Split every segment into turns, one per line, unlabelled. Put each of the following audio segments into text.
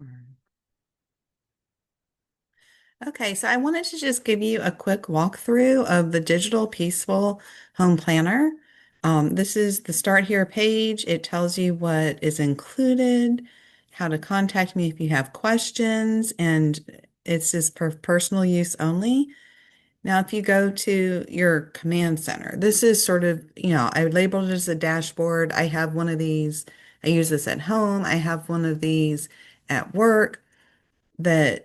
Mm. Okay, so I wanted to just give you a quick walkthrough of the Digital Peaceful Home Planner. This is the Start Here page. It tells you what is included, how to contact me if you have questions, and it's just for personal use only. Now, if you go to your command center, this is sort of, I labeled it as a dashboard. I have one of these. I use this at home. I have one of these at work that,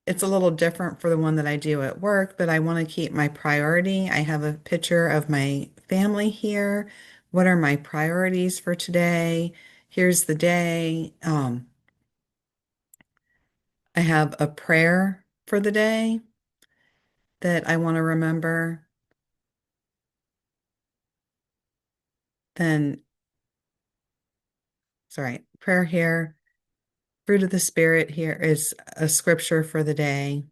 it's a little different for the one that I do at work, but I want to keep my priority. I have a picture of my family here. What are my priorities for today? Here's the day. I have a prayer for the day that I want to remember. Then, sorry, prayer here. Fruit of the Spirit here is a scripture for the day.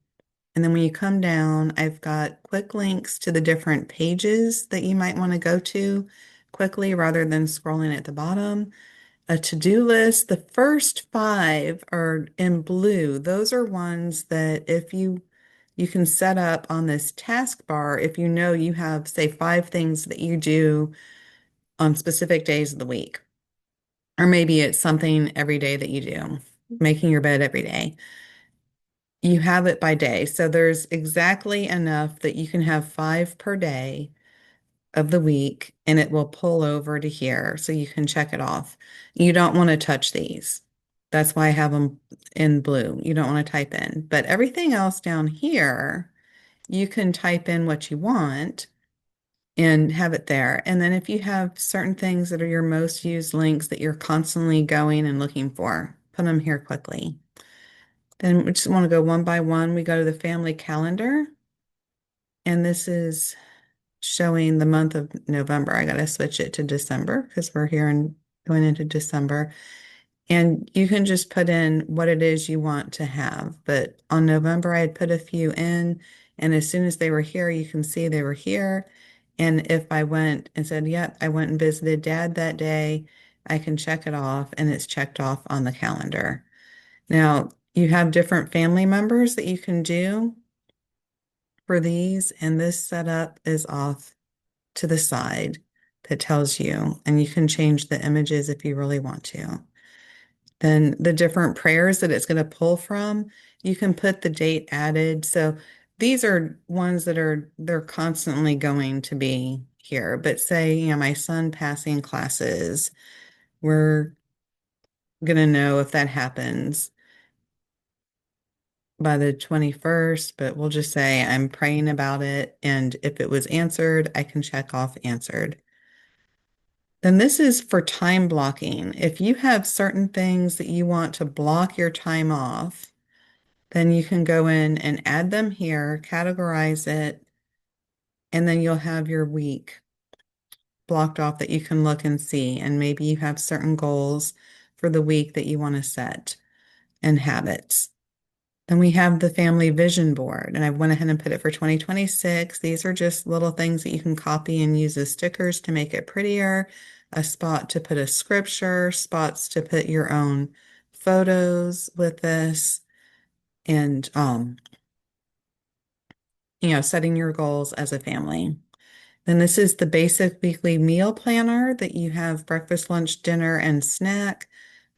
And then when you come down, I've got quick links to the different pages that you might want to go to quickly rather than scrolling at the bottom. A to-do list. The first five are in blue. Those are ones that if you can set up on this taskbar if you know you have, say, five things that you do on specific days of the week. Or maybe it's something every day that you do, making your bed every day. You have it by day. So there's exactly enough that you can have five per day of the week, and it will pull over to here so you can check it off. You don't want to touch these. That's why I have them in blue. You don't want to type in. But everything else down here, you can type in what you want and have it there. And then if you have certain things that are your most used links that you're constantly going and looking for, put them here quickly. Then we just want to go one by one. We go to the family calendar, and this is showing the month of November. I got to switch it to December because we're here and going into December. And you can just put in what it is you want to have. But on November, I had put a few in, and as soon as they were here, you can see they were here. And if I went and said, yep, I went and visited Dad that day, I can check it off, and it's checked off on the calendar. Now, you have different family members that you can do for these, and this setup is off to the side that tells you, and you can change the images if you really want to. Then the different prayers that it's going to pull from, you can put the date added. So these are ones that they're constantly going to be here. But say, my son passing classes, we're going to know if that happens by the 21st, but we'll just say I'm praying about it. And if it was answered, I can check off answered. Then this is for time blocking. If you have certain things that you want to block your time off, then you can go in and add them here, categorize it, and then you'll have your week blocked off that you can look and see. And maybe you have certain goals for the week that you want to set and habits. Then we have the family vision board, and I went ahead and put it for 2026. These are just little things that you can copy and use as stickers to make it prettier, a spot to put a scripture, spots to put your own photos with this, and setting your goals as a family. Then this is the basic weekly meal planner that you have breakfast, lunch, dinner, and snack,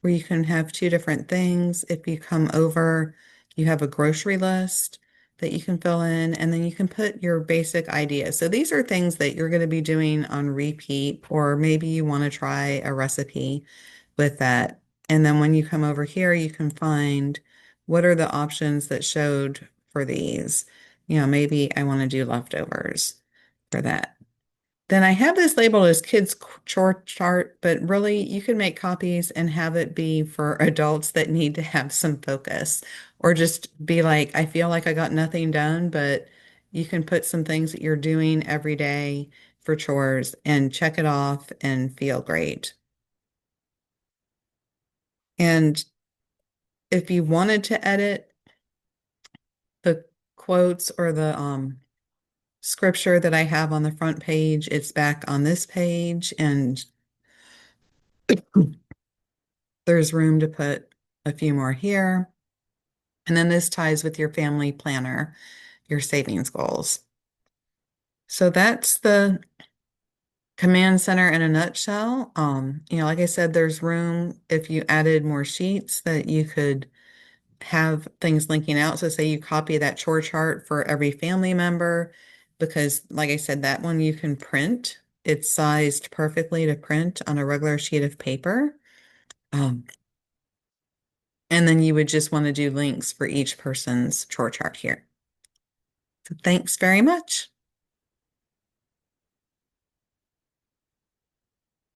where you can have two different things. If you come over, you have a grocery list that you can fill in, and then you can put your basic ideas. So these are things that you're going to be doing on repeat, or maybe you want to try a recipe with that. And then when you come over here, you can find what are the options that showed for these. Maybe I want to do leftovers for that. Then I have this labeled as kids chore chart, but really you can make copies and have it be for adults that need to have some focus, or just be like, I feel like I got nothing done, but you can put some things that you're doing every day for chores and check it off and feel great. And if you wanted to edit the quotes or the scripture that I have on the front page, it's back on this page, and there's room to put a few more here. And then this ties with your family planner, your savings goals. So that's the command center in a nutshell. Like I said, there's room if you added more sheets that you could have things linking out. So say you copy that chore chart for every family member, because like I said, that one you can print. It's sized perfectly to print on a regular sheet of paper. Um, and then you would just want to do links for each person's chore chart here. So thanks very much.